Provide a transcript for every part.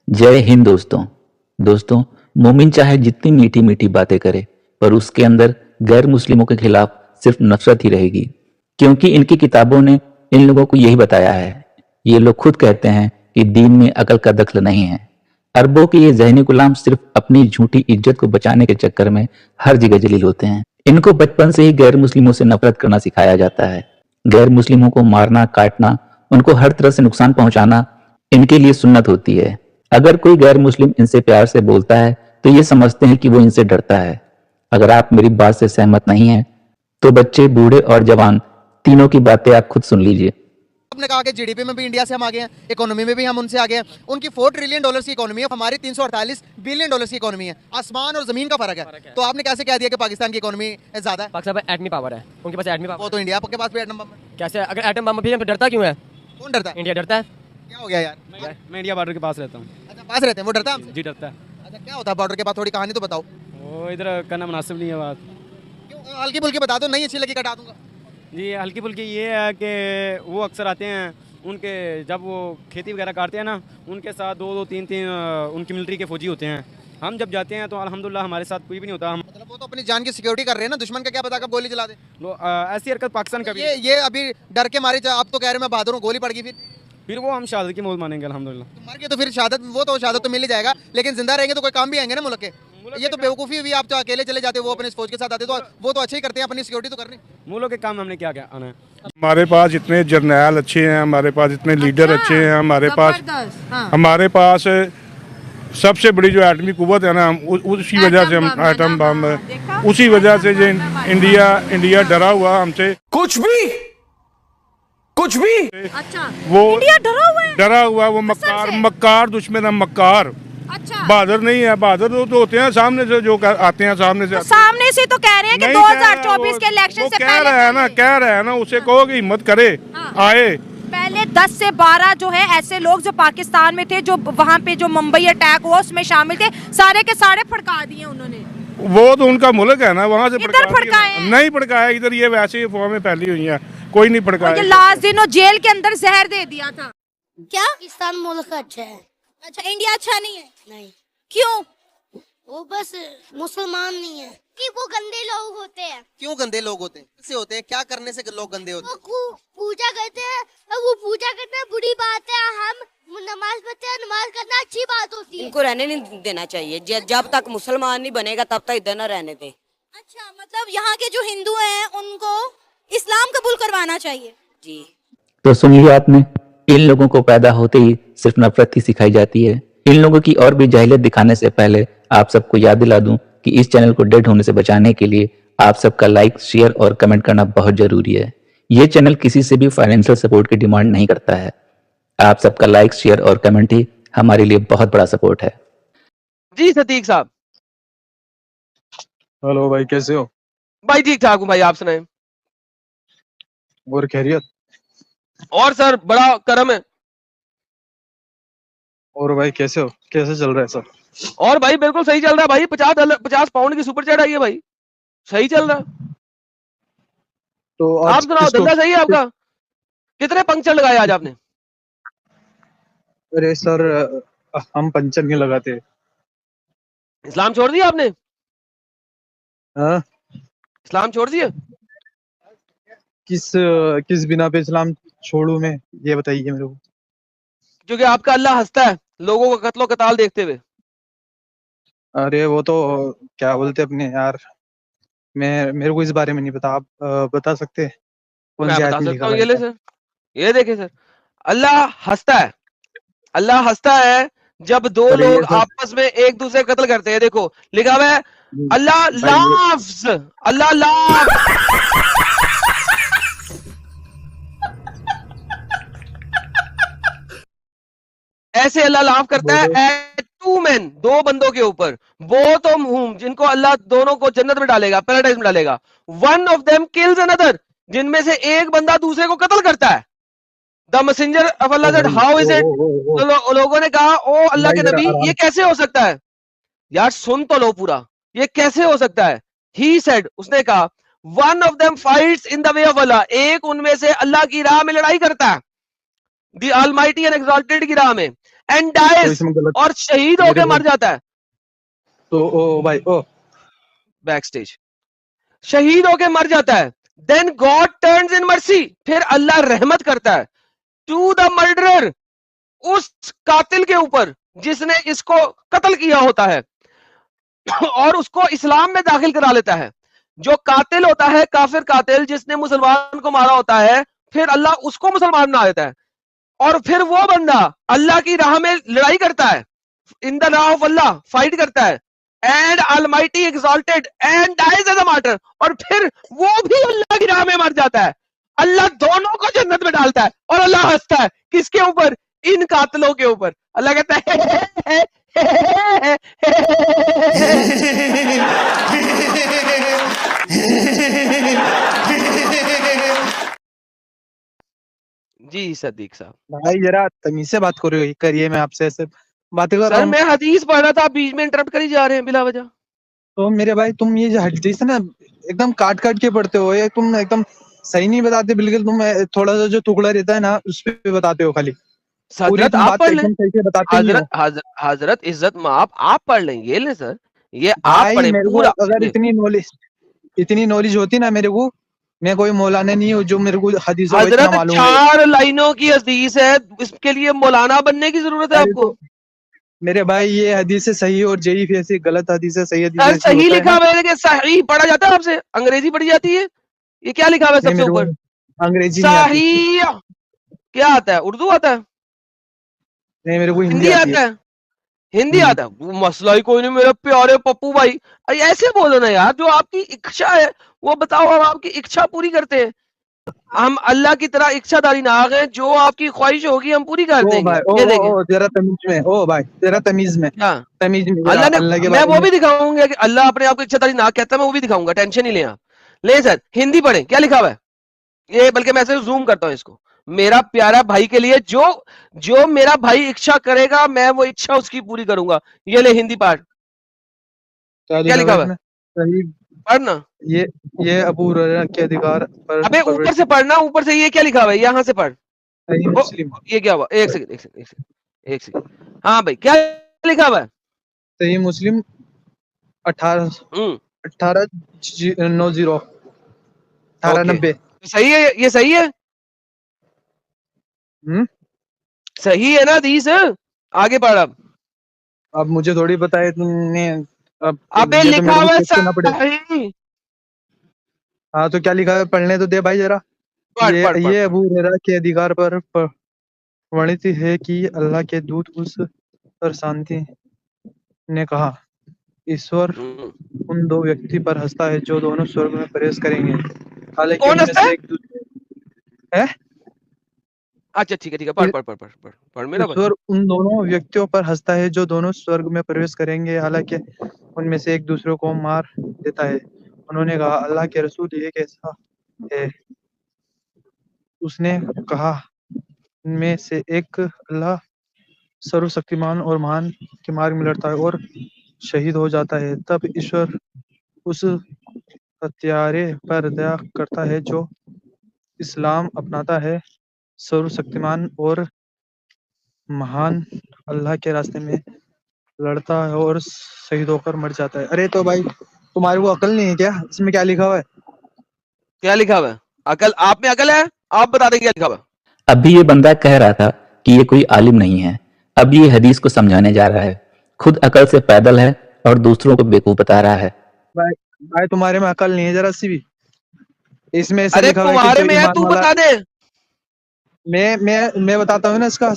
जय हिंद दोस्तों। मोमिन चाहे जितनी मीठी मीठी बातें करे पर उसके अंदर गैर मुस्लिमों के खिलाफ सिर्फ नफरत ही रहेगी, क्योंकि इनकी किताबों ने इन लोगों को यही बताया है। ये लोग खुद कहते हैं कि दीन में अकल का दखल नहीं है। अरबों के ये जहनी गुलाम सिर्फ अपनी झूठी इज्जत को बचाने के चक्कर में हर जगह जलील होते हैं। इनको बचपन से ही गैर मुस्लिमों से नफरत करना सिखाया जाता है। गैर मुस्लिमों को मारना, काटना, उनको हर तरह से नुकसान पहुंचाना इनके लिए सुन्नत होती है। अगर कोई गैर मुस्लिम इनसे प्यार से बोलता है तो ये समझते हैं कि वो इनसे डरता है। अगर आप मेरी बात से सहमत नहीं हैं तो बच्चे, बूढ़े और जवान तीनों की बातें आप खुद सुन लीजिए। आपने कहा कि जीडीपी में भी इंडिया से हम आगे हैं, इकोनॉमी में भी हम उनसे आगे हैं। उनकी $4 ट्रिलियन की इकोनॉमी है, हमारी $348 बिलियन की इकोनॉमी है। आसमान और जमीन का फर्क है। तो आपने कैसे कह दिया कि पाकिस्तान की इकोनॉमी ज्यादा है? पाकिस्तान में एटमी पावर है, उनके पास एटमी पावर। वो तो इंडिया के पास भी एटम बम है। कैसे? अगर एटम बम भी है तो डरता क्यों है? कौन डरता है? इंडिया डरता है। क्या हो गया यार? मैं इंडिया बॉर्डर के पास रहता हूँ। अच्छा, पास रहते हैं, वो डरता है हमसे? जी डरता है। अच्छा, क्या होता है बॉर्डर के पास? थोड़ी कहानी तो बताओ। वो इधर करना मुनासिब नहीं है बात। क्यों? हल्की फुल्की बता दो, नहीं अच्छी लगी कटा दूंगा। जी हल्की फुल्की ये है कि वो अक्सर आते हैं, उनके जब वो खेती वगैरह काटते हैं ना, उनके साथ दो तीन उनकी मिलिट्री के फौजी होते हैं। हम जब जाते हैं तो अल्हम्दुलिल्लाह हमारे साथ कोई भी नहीं होता। हम मतलब वो तो अपनी जान की सिक्योरिटी कर रहे हैं ना, दुश्मन का क्या पता कब गोली चला दे। ऐसी हरकत पाकिस्तान का भी। ये अभी डर के मारे आप तो कह रहे हैं मैं बहादुर हूँ, गोली पड़ गई फिर वो हम शहादत की मौत मानेंगे अल्हम्दुलिल्लाह। तो मर गए तो फिर शहादत, वो तो शहादत तो मिल ही जाएगा, लेकिन जिंदा रहेंगे तो कोई काम भी आएंगे ना मुल्क के। ये तो बेवकूफ़ी हुई, आप तो अकेले चले जाते, वो अपने फौज के साथ आते, तो वो तो अच्छे ही करते हैं, अपनी सिक्योरिटी तो करनी। मुल्क के काम हमने क्या क्या आना है। हमारे पास इतने जर्नैल अच्छे हैं, हमारे पास इतने लीडर अच्छे हैं, हमारे पास सबसे बड़ी जो एटमी कुव्वत है ना, उसी वजह से हम एटम बम, उसी वजह से जो इंडिया डरा हुआ हमसे। कुछ भी अच्छा, वो इंडिया डरा हुआ है। वो मक्कार दुश्मन है, मक्कार। अच्छा, बहादुर नहीं है, बहादुर तो होते हैं सामने से, जो आते हैं सामने से। सामने से तो कह रहे हैं कि नहीं 2024 के इलेक्शन से कह पहले रहा है ना, उसे कहो कि हिम्मत करे, आए। पहले 10 से 12 जो है ऐसे लोग जो पाकिस्तान में थे, जो वहाँ पे जो मुंबई अटैक हुआ उसमें शामिल थे, सारे के सारे फड़का दिए उन्होंने। वो तो उनका मुल्क है ना, वहाँ से इधर फड़काए हैं। नहीं फड़काया, इधर ये वैसे ही फौमें फैली हुई हैं, कोई नहीं और ये फड़काया। लाजिन और जेल के अंदर जहर दे दिया था। क्या पाकिस्तान मुल्क अच्छा है? अच्छा, इंडिया अच्छा नहीं है? नहीं, क्यों? वो बस मुसलमान नहीं है कि वो गंदे लोग होते हैं। क्यों गंदे लोग होते हैं? किससे होते हैं? क्या करने से लोग गंदे होते हैं? वो पूजा करते हैं, और वो पूजा करना बुरी बात है। हम नमाज पढ़ते हैं, नमाज करना अच्छी बात होती है। इनको रहने नहीं देना चाहिए। जब तक मुसलमान नहीं बनेगा तब तक इधर न रहने दे। अच्छा, मतलब यहाँ के जो हिंदू हैं उनको इस्लाम कबूल करवाना चाहिए। जी तो सुन लिया आपने, इन लोगों को पैदा होते ही सिर्फ नफरत ही सिखाई जाती है। इन लोगों की और भी जाहिलियत दिखाने से पहले आप सबको याद दिला दूं कि इस चैनल को डेड होने से बचाने के लिए आप सबका लाइक, शेयर और कमेंट करना बहुत जरूरी है। ये चैनल किसी से भी फाइनेंशियल सपोर्ट की डिमांड नहीं करता है। आप सबका लाइक, शेयर और कमेंट ही हमारे लिए बहुत बड़ा सपोर्ट है। जी सतीक साहब। हेलो भाई, कैसे हो? भाई ठीक ठाक हूँ भाई, आप सुनाएं। और खैरियत? और सर बड़ा करम है। और भाई कैसे हो? कैसे चल रहा है सब? और भाई बिल्कुल सही चल रहा है भाई। 50 पाउंड की सुपर चैट आई है भाई, सही चल रहा है। तो आप सुनाओ, धंधा सही है आपका? कितने पंक्चर लगाए आज आपने? अरे सर, हम पंचर नहीं लगाते। इस्लाम छोड़ दिया आपने? हाँ? इस्लाम छोड़ दिया? किस बिना पे इस्लाम छोड़ू मैं, ये बताइए मेरे को। क्योंकि आपका अल्लाह हंसता है लोगों का कत्लो कताल देखते हुए। अरे वो तो क्या बोलते अपने यार, मेरे को इस बारे में नहीं पता। आप बता सकते हैं? कौन मैं सी बता आयत में सकता लिखा हूँ, हुआ ये ले है? सर, ये देखे सर, अल्लाह हंसता है। अल्लाह हंसता है जब दो अरे ये लोग सर, आपस में एक दूसरे का कत्ल करते हैं। देखो लिखा हुआ है, अल्लाह भाई ये- लाफ्स, अल्लाह लाफ्स। ऐसे अल्लाह लाफ करता है एट टू मैन, दो बंदों के ऊपर, बोथ ऑफ whom, जिनको अल्लाह दोनों को जन्नत में डालेगा, पैराडाइज में डालेगा। One of them kills another, जिनमें से एक बंदा दूसरे को कत्ल करता है। The messenger of Allah said how is it? तो लोगों ने कहा, ओ अल्लाह के नबी, ये कैसे हो सकता है? यार सुन तो लो पूरा, ये कैसे हो सकता है? ही सेड, उसने कहा, one of them fights in the way of Allah, एक उनमें से अल्लाह की राह में लड़ाई करता है, द ऑलमाइटी एंड एक्सॉल्टेड की राह में, एंड तो डाइज, इसमें गलत और शहीद मेरे होकर भाई, मर जाता है तो ओ भाई ओ बैक स्टेज, शहीद होकर मर जाता है, then God turns in mercy, फिर अल्लाह रहमत करता है टू द मर्डरर, उस कातिल के ऊपर जिसने इसको कत्ल किया होता है और उसको इस्लाम में दाखिल करा लेता है। जो कातिल होता है, काफिर कातिल जिसने मुसलमान को मारा होता है, फिर अल्लाह उसको मुसलमान बना देता है और फिर वो बंदा अल्लाह की राह में लड़ाई करता है, इन द राह ऑफ अल्लाह फाइट करता है, and almighty exalted and dies as a martyr, और फिर वो भी अल्लाह की राह में मर जाता है। अल्लाह दोनों को जन्नत में डालता है और अल्लाह हंसता है किसके ऊपर? इन कातिलों के ऊपर। अल्लाह कहता है जी सदीक साहब। भाई जरा तमीज से बात करिए, मैं आपसे ऐसे बातें कर रहा सर हूँ। मैं हदीस पढ़ रहा था, आप बीच में इंटरप्ट कर ही जा रहे हैं बिला वजह। तो मेरे भाई तुम ये जो हदीस है ना एकदम काट काट के पढ़ते हो, ये तुम एकदम सही नहीं बताते बिल्कुल। तुम थोड़ा सा जो टुकड़ा रहता है ना उस पे बताते हो खाली, पूरी हजरत तुम आप बात पढ़ लें, एकदम सही से बताते नहीं हो। हजरत इज्जत माप आप पढ़ लें, ये ले सर, ये आप भाई पढ़े मेरे को पूरा। अगर इतनी नॉलेज होती ना मेरे को, मैं कोई मौलाना नहीं हूँ जो मेरे को हदीसों का इतना हजरत मालूम है। 4 लाइनों की हदीस है, इसके लिए मौलाना बनने की जरूरत है अरे आपको? तो मेरे भाई ये हदीस है सही और जईफ ऐसी गलत हदीस है, सही हदीस सर ऐसी सही होता है लिखा ना। हुआ है कि सही पढ़ा जाता है आपसे? अंग्रेजी पढ़ी जाती है? ये क्या लिखा हुआ है नहीं सबसे मेरे को ऊपर? अंग्रेजी नहीं आती, सही क्या आता है? उर्दू आता है? नहीं मेरे को हिंदी हिंदी आती है। आता है? हिंदी आता है? वो मसला ही कोई नहीं मेरे प्यारे पप्पू भाई। अरे ऐसे बोलो ना यार, जो आपकी इच्छा है वो बताओ, हम आपकी इच्छा पूरी करते हैं। हम अल्लाह की तरह इच्छाधारी नाग हैं, जो आपकी ख्वाहिश होगी हम पूरी कर ओ देंगे। भाई ये देखें जरा तमीज में, ओ भाई जरा तमीज में, क्या तमीज में जरा अल्लाह ने, अल्लाह के मैं बारे वो में। भी दिखाऊंगा कि अल्लाह अपने आप को इच्छाधारी नाग कहता है, मैं वो भी दिखाऊंगा, टेंशन ही ले आप। ले सर हिंदी पढ़े, क्या लिखा हुआ है ये, बल्कि मैं ऐसे जूम करता हूँ इसको। मेरा प्यारा भाई के लिए जो जो मेरा भाई इच्छा करेगा मैं वो इच्छा उसकी पूरी करूंगा। ये ले हिंदी पाठ, क्या लिखा हुआ है? सही पढ़ना। ये अबू हुरैरा के अधिकार पर अबे ऊपर से पढ़ना, ऊपर से ये क्या लिखा हुआ है, यहाँ से पढ़। सही मुस्लिम, ये क्या हुआ? एक सेकंड एक सेकंड एक सेकंड एक सेकंड। हाँ भाई क्या लिखा हुआ है? सही मुस्लिम 1890 सही है, ये सही है, सही है ना हदीस? आगे पढ़ अब मुझे थोड़ी पता है तुमने, अब अबे ये तो लिखा मेरे को हुआ चेक करना पड़ेगा। सही। हाँ तो क्या लिखा है पढ़ने तो दे भाई जरा। पढ़ पढ़ ये अबू हुरैरा के अधिकार पर वर्णित है कि अल्लाह के दूत उस पर शांति ने कहा, ईश्वर उन दो व्यक्ति पर हंसता है जो दोनों स्वर्ग में प्रवेश करेंगे, हालांकि कौन उनमें हंसता से है? एक दूसरे है। अच्छा ठीक है पढ़ पढ़ पढ़ पढ़ पढ़ पढ़ मेरा भाई। ईश्वर उन दोनों व्यक्तियों पर हंसता है जो दोनों स्वर्ग में प्रवेश करेंगे, हालांकि उनमें से एक दूसरे को मार देता है। उन्होंने कहा, अल्लाह के रसूल ये कैसा है? उसने कहा, उनमें से एक अल्लाह सर्वशक्तिमान और महान के मार्ग में लड़ता है और शहीद हो जाता है। तब ईश्वर उस हत्यारे पर दया करता है जो इस्लाम अपनाता है। सर्वशक्तिमान और महान अल्लाह के रास्ते में लड़ता है और शहीद होकर मर जाता है। अरे तो भाई तुम्हारे को अकल नहीं है क्या? इसमें क्या लिखा हुआ है? क्या लिखा हुआ है? अकल आप में अकल है? आप बता देंगे क्या लिखा हुआ है? अभी ये बंदा कह रहा था कि ये कोई आलिम नहीं है, अब ये हदीस को समझाने जा रहा है। खुद अकल से पैदल है और दूसरों को बेवकूफ बता रहा है। भाई तुम्हारे में अकल नहीं है जरा सी भी। इसमें ऐसा अरे लिखा हुआ है कि तुम्हारे जो में है, ईमान तू वाला, बता दे। मैं बताता हूँ ना इसका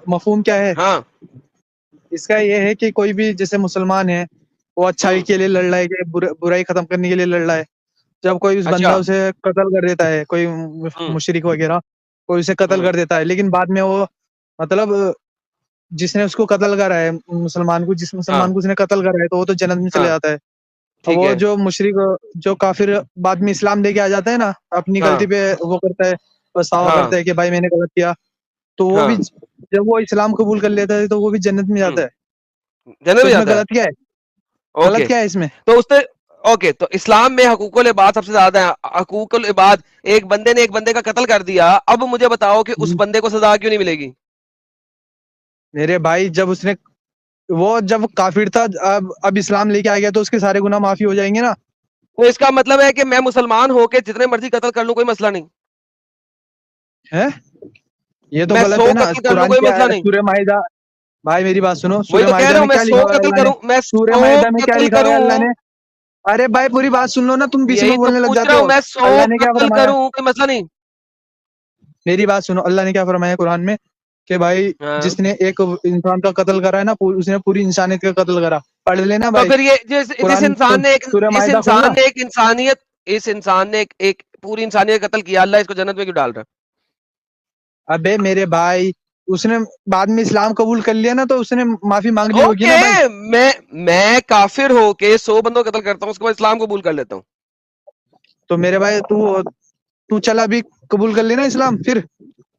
मफहूम क्या है। हाँ इसका ये है कि कोई भी जैसे मुसलमान है वो अच्छाई के लिए लड़ रहा है, कि बुराई खत्म करने के लिए लड़ रहा है। जब कोई उस बंदा उसे कत्ल कर देता है, कोई मुशरिक वगैरह कोई उसे कत्ल कर देता है, लेकिन बाद में वो मतलब जिसने उसको कत्ल करा है, मुसलमान को, जिस मुसलमान को उसने कत्ल करा है, तो वो तो जन्नत में चले जाता है। वो जो मुशरिक जो काफिर बाद में इस्लाम लेके आ जाता है ना, अपनी गलती पे वो करता है, पछतावा करता है कि भाई मैंने गलत किया, तो वो भी जब वो इस्लाम कबूल कर लेता है तो वो भी जन्नत में जाता है। जन्नत में जाता है। गलत क्या है? गलत क्या है इसमें? तो उसने ओके, तो इस्लाम में हकूकुल इबाद सबसे ज्यादा है। हकूकुल इबाद, एक बंदे ने एक बंदे का कत्ल कर दिया, अब मुझे बताओ कि उस बंदे को सजा क्यों नहीं मिलेगी? मेरे भाई जब काफिर था, अब इस्लाम लेके आ गया तो उसके सारे गुनाह माफी हो जाएंगे ना। तो इसका मतलब है कि मैं मुसलमान होके जितने मर्जी कत्ल कर लूं कोई मसला नहीं है? ये तो मैं गलत 100 है ना। कत्ल कर लूं कुरान कोई क्या मसला है? नहीं। सूरह माइदा, भाई मेरी बात सुनो, वही सूरह तो कह माइदा रहा में हूं, मैं क्या 100 लिखा हुआ है कत्ल अल्लाह ने? करूं, मैं सूरह 100 माइदा में क्या कत्ल लिखा हुआ है अल्लाह करूं। ने? अरे भाई पूरी बात सुन लो ना, तुम बीच में यही तो बोलने लग पूछ जाते रहा हूं, हो। मैं 100 अल्लाह ने क्या कत्ल फरमाया? करूं कोई मसला नहीं। मेरी बात सुनो, अल्लाह ने क्या फरमाया कुरान में कि भाई हाँ। जिसने एक इंसान का कत्ल करा है ना, उसने पूरी इंसानियत का कत्ल करा। पढ़ लेना तो भाई फिर ये जिस कुरान, सूरह इस माइदा खोलना। इंसान ने इस इंसान ने एक पूरी इंसानियत का कत्ल किया, अल्लाह इसको जन्नत में क्यों डाल रहा है? अबे मेरे भाई, उसने बाद में इस्लाम कबूल कर लिया ना, तो उसने माफी मांग ली होगी ना भाई। ओके, मैं काफिर होके 100 बंदों को कत्ल करता हूँ, उसके बाद इस्लाम कबूल कर लेता हूँ। तो मेरे भाई तू चल अभी कबूल कर लेना इस्लाम फिर।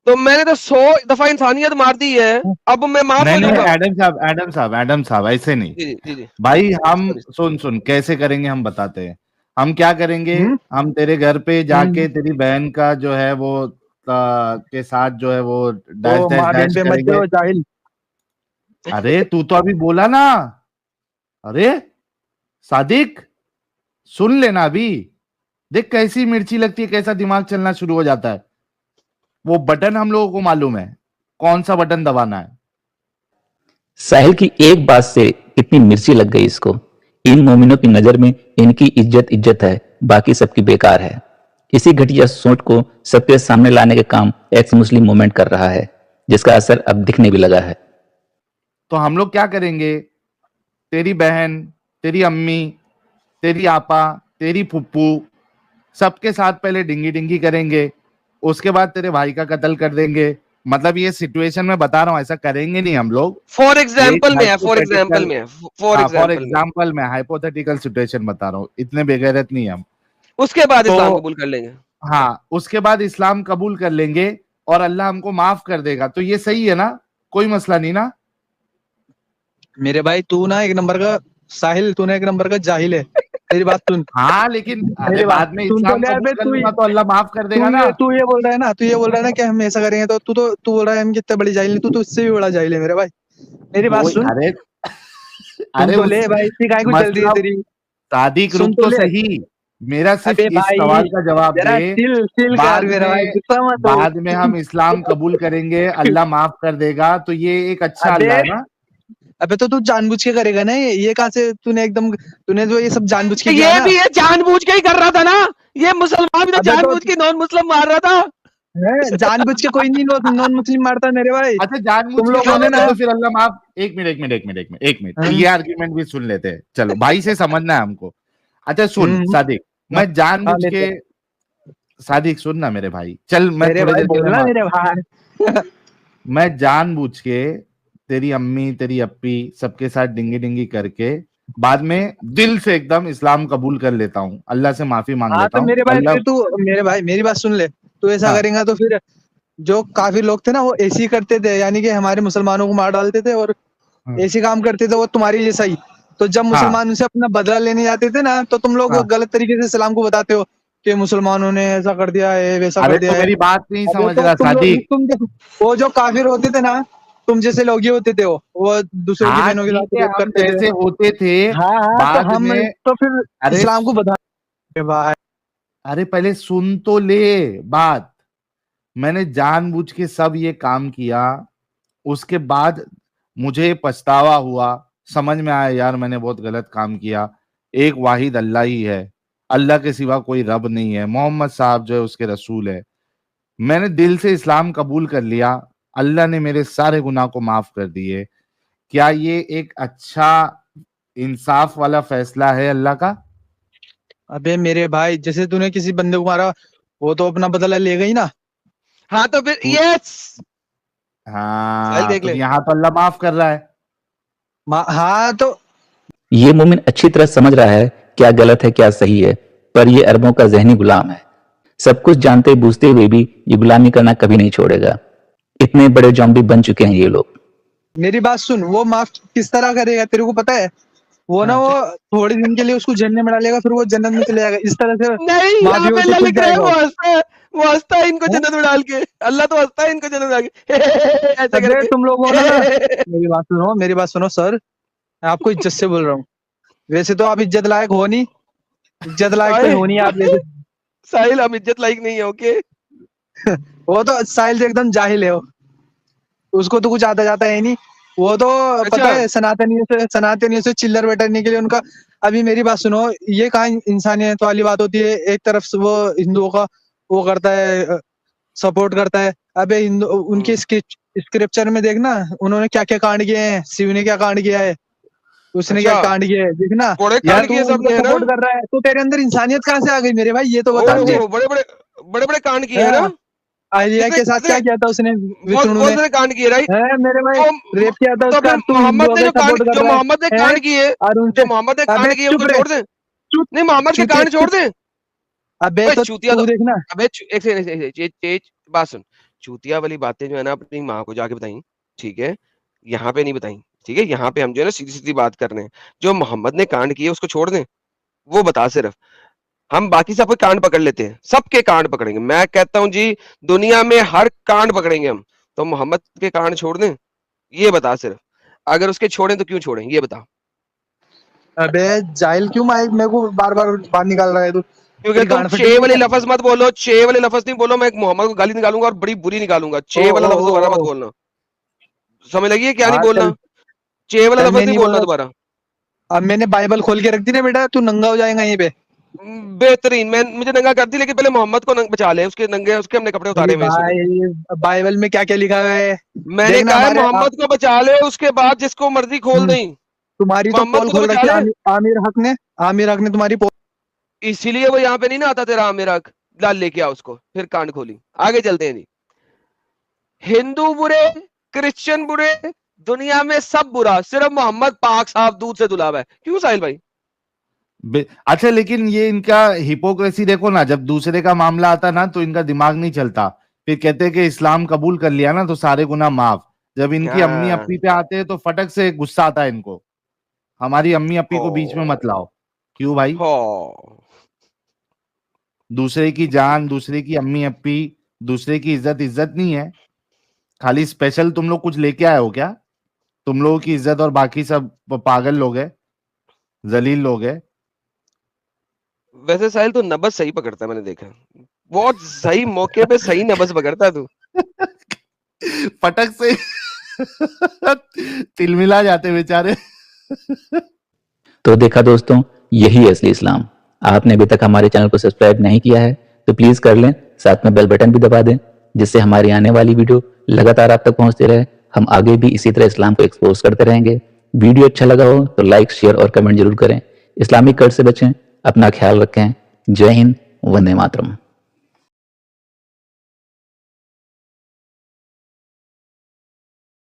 तो मैंने तो 100 दफा इंसानियत मार दी है, अब मैं माफ नहीं हो नहीं, जाऊंगा। एडम साहब ऐसे नहीं जी जी जी भाई। हम सॉरी। सुन कैसे करेंगे, हम बताते हैं। हम क्या करेंगे, हम्म हम तेरे घर पे हम्म। जाके तेरी बहन का जो है वो के साथ जो है वो डैश ओ डैश माँ बहन डैश पे मत करेंगे। जाओ जाहिल। अरे तू तो अभी बोला ना। अरे सादिक, सुन लेना अभी। देख कैसी मिर्ची लगती है, कैसा दिमाग चलना शुरू हो जाता है। वो बटन हम लोगों को मालूम है, कौन सा बटन दबाना है। साहिल की एक बात से कितनी मिर्ची लग गई इसको। इन मोमिनों की नजर में इनकी इज्जत है, बाकी सबकी बेकार है। इसी घटिया सोच को सबके सामने लाने के काम एक्स मुस्लिम मूवमेंट कर रहा है, जिसका असर अब दिखने भी लगा है। तो हम लोग क्या करेंगे, तेरी बहन, तेरी अम्मी, तेरी आपा, तेरी फुप्पू, सबके साथ पहले डिंगी डिंगी करेंगे, उसके बाद तेरे भाई का कत्ल कर देंगे। मतलब ये सिचुएशन में बता रहा हूं, ऐसा करेंगे नहीं हम लोग। फॉर ये एग्जाम्पल में है, फॉर एग्जाम्पल हाइपोथेटिकल, में है, फॉर फॉर एग्जाम्पल में। एग्जाम्पल में हाइपोथेटिकल सिचुएशन बता रहा हूँ, इतने बेगैरत नहीं हम। उसके बाद इस्लाम तो कबूल कर लेंगे। हाँ, उसके बाद इस्लाम कबूल कर लेंगे और अल्लाह हमको माफ कर देगा, तो ये सही है ना, कोई मसला नहीं ना। मेरे भाई तू ना एक नंबर का साहिल, तू ना एक नंबर का जाहिल है। मेरी बात सुन। हाँ लेकिन अरे मेरी बात बाद में सुन तो इस्लाम ले। कबूल अबे कर लूंगा तो अल्लाह माफ कर देगा ना। तू ये बोल रहा है ना, तू ये बोल रहा है ना कि हम ऐसा करेंगे, तो तू बोल रहा है हम कितने बड़ी जाहिल नहीं, तू तो इससे भी बड़ा जाहिल है मेरे भाई। मेरी बात वो सुन। अरे सुन अरे तो ले भाई, इतनी काहे को जल रही है मतलब तेरी? सादिक सुन रुक तो तो ले। सही, मेरा सिर्फ अबे इस भाई सवाल का जवाब जरा दे। चिल कर मेरा भाई, गुस्सा मत हो। बाद में हम इस्लाम कबूल करेंगे, अल्लाह माफ कर देगा, तो ये एक अच्छा अबे अल्लाह है ना। अबे तो तू जानबूझ के करेगा ना ये कहाँ से तूने जो ये सब जानबूझ के किया ये ना। भी ये जानबूझ के ही कर रहा था ना, ये मुसलमान भी तो अबे तो जानबूझ के नॉन मुस्लिम मार रहा था। जानबूझ के कोई नहीं नॉन मुस्लिम मारता मेरे भाई। अच्छा जानबूझ तुम के लोगों ने मारते ना। तो फिर अल्लाह माफ। एक मिनट, ये आर्ग्यूमेंट भी सुन लेते हैं, चलो भाई से समझना है हमको। अच्छा सुन सादिक, मैं हाँ जानबूझ के, लेते। सादिक सुन ना मेरे भाई, चल मैं मेरे थोड़ी भाई देर के लिए बोलना मेरे भाई। मैं जानबूझ के तेरी अम्मी, तेरी अप्पी, सबके साथ डिंगी डिंगी करके बाद में दिल से एकदम इस्लाम कबूल कर लेता हूँ, अल्लाह से माफी मांग हाँ लेता तो हूँ मेरे भाई अल्लाह। फिर तू मेरे भाई मेरी बात सुन ले। तू ऐसा हाँ करेगा तो फिर जो काफी लोग थे ना, वो ऐसे ही करते थे, यानी कि हमारे मुसलमानों को मार डालते थे और हाँ ऐसे काम करते थे, वो तुम्हारी जैसा ही। तो जब हाँ मुसलमान उनसे अपना बदला लेने जाते थे ना, तो तुम लोग हाँ। गलत तरीके से इस्लाम को बताते हो कि मुसलमानों ने ऐसा कर दिया है, वैसा कर अरे दिया तो है। मेरी बात नहीं अबे समझ तो रहा सादिक। वो जो काफिर होते थे ना, तुम जैसे लोग ही होते थे, वो दूसरों की हाँ बहनों के ठीक साथ है, रेप हम करते थे। जैसे होते थे हाँ हाँ, तो बाद हम में। तो फिर अरे इस्लाम को बता भाई। अरे पहले सुन तो ले बात। मैंने जानबूझ के सब ये काम किया, उसके बाद मुझे पछतावा हुआ, समझ में आया यार मैंने बहुत गलत काम किया। एक वाहिद अल्लाह ही है, अल्लाह के सिवा कोई रब नहीं है, मोहम्मद साहब जो है उसके रसूल है। मैंने दिल से इस्लाम कबूल कर लिया, अल्लाह ने मेरे सारे गुनाह को माफ कर दिए। क्या ये एक अच्छा इंसाफ वाला फैसला है अल्लाह का? अबे मेरे भाई, जैसे तूने किसी बंदे को मारा, वो तो अपना बदला लेगा ही ना। हाँ तो फिर तू यस हाँ, देख तो ले। यहाँ तो अल्लाह माफ कर रहा है। हाँ तो ये मोमिन अच्छी तरह समझ रहा है क्या गलत है क्या सही है, पर ये अरबों का जहनी गुलाम है। सब कुछ जानते बूझते हुए भी ये गुलामी करना कभी नहीं छोड़ेगा। इतने बड़े जॉम्बी बन चुके हैं ये लोग। मेरी बात सुन, वो माफ किस तरह करेगा तेरे को पता है? वो ना वो थोड़े दिन के लिए उसको जन्नत में डालेगा, फिर वो जन्नत में चले जाएगा। इस तरह से नहीं, यहाँ पे अल्लाह लिख रहा है वो हंसता है इनको हाँ? जन्नत में डाल के। अल्लाह तो हंसता है इनको जन्नत में डाल के ऐसे अबे करके। तुम लोग बोलो ना, मेरी बात सुनो सर, मैं आपको इज्जत से बोल रहा हूँ। वैसे तो आप इज्जत लायक हो नहीं, इज्जत लायक तो हो नहीं आप जैसे। साहिल हम इज्जत लायक नहीं है, ओके। वो तो साहिल से एकदम जाहिल है वो, उसको तो कुछ आता जाता है नहीं। वो तो पता है सनातनियों से चिल्लर बैठने के लिए उनका। अभी मेरी बात सुनो, ये कहाँ इंसानियत वाली बात होती है? एक तरफ से वो हिंदुओं का वो करता है, सपोर्ट करता है। अबे हिंदू उनके स्क्रिप्चर में देखना उन्होंने क्या क्या कांड किए हैं। शिव ने क्या कांड किया है, उसने क्या कांड किया है, देखना यार। तू सपोर्ट कर रहा है तो तेरे अंदर इंसानियत कहाँ से आ गई मेरे भाई? ये तो बता मुझे। बड़े बड़े कांड किए हैं ना। आलिया के साथ क्या किया था उसने? विष्णु ने कांड किए, राइट? मेरे भाई रेप किया था उसका। मोहम्मद ने जो मोहम्मद ने कांड किए, जो मोहम्मद ने कांड किए उनको छोड़ दे। नहीं, मोहम्मद के कांड छोड़ दे। अबे तो तू देखना। अबे एक बात सुन, चूतिया वाली बातें जो है ना अपनी माँ को जाके बताई, ठीक है? यहाँ पे नहीं बताई, ठीक है? यहाँ पे हम जो है ना सीधी सीधी बात कर रहे हैं। जो मोहम्मद ने कांड किए उसको छोड़ दें, वो बता सिर्फ। हम बाकी सबके कांड पकड़ लेते हैं, सबके कांड पकड़ेंगे। मैं कहता हूं जी दुनिया में हर कांड पकड़ेंगे हम, तो मोहम्मद के कांड छोड़ दें, ये बता सिर्फ। अगर उसके छोड़ें तो क्यों छोड़ें, ये बता। अबे जाहिल क्यों मेरे को बार बार निकाल रहा है तू? क्योंकि तुम चे वाले लफ्ज मत बोलो, चे वाले लफ्ज नहीं बोलो। मैं मोहम्मद को गाली निकालूंगा और बड़ी बुरी निकालूंगा। चे वाला लफ्ज दोबारा मत बोलना, समझ लगी है? क्या नहीं बोलना, चे वाला लफ्ज नहीं बोलना दोबारा। अब मैंने बाइबल खोल के रख दी ना बेटा, तू नंगा हो जाएगा यहीं पे। बेहतरीन, मैं मुझे नंगा कर दी, लेकिन पहले मोहम्मद को बचा ले। उसके नंगे, उसके हमने कपड़े उतारे हुए हैं। बाइबल में क्या क्या लिखा है? मैंने कहा मोहम्मद को बचा ले, उसके बाद जिसको मर्जी खोल दें। तुम्हारी तो पोल खोल रखी है आमिर हक ने तुम्हारी पोल, इसीलिए वो यहाँ पे नहीं ना आता तेरा आमिर हक। लाल लेके आ उसको, फिर कांड खोली। आगे चलते हैं जी। हिंदू बुरे, क्रिश्चियन बुरे, दुनिया में सब बुरा, सिर्फ मोहम्मद पाक साहब दूध से धुला हुआ है। क्यों साहिल भाई? अच्छा, लेकिन ये इनका हिपोक्रेसी देखो ना, जब दूसरे का मामला आता ना तो इनका दिमाग नहीं चलता। फिर कहते हैं कि इस्लाम कबूल कर लिया ना तो सारे गुनाह माफ। जब इनकी अम्मी अप्पी पे आते हैं तो फटक से गुस्सा आता है इनको। हमारी अम्मी अप्पी को बीच में मत लाओ। क्यों भाई? दूसरे की जान, दूसरे की अम्मी अप्पी, दूसरे की इज्जत नहीं है? खाली स्पेशल तुम लोग कुछ लेके आए हो क्या? तुम लोगों की इज्जत और बाकी सब पागल लोग हैं, जलील लोग हैं। वैसे साहिल तू नबज सही पकड़ता है, मैंने देखा। बहुत सही मौके पे सही नबज पकड़ता है तू। फटक से तिलमिला जाते बेचारे। तो देखा दोस्तों, यही है असली इस्लाम। आपने अभी तक हमारे चैनल को सब्सक्राइब नहीं किया है तो प्लीज कर लें, साथ में बेल बटन भी दबा दें, जिससे हमारी आने वाली वीडियो लगातार आप तक पहुंचती रहे। हम आगे भी इसी तरह इस्लाम को एक्सपोज करते रहेंगे। वीडियो अच्छा लगा हो तो लाइक, शेयर और कमेंट जरूर करें। इस्लामिक कर्ज से बचें, अपना ख्याल रखें। जय हिंद, वंदे मातरम।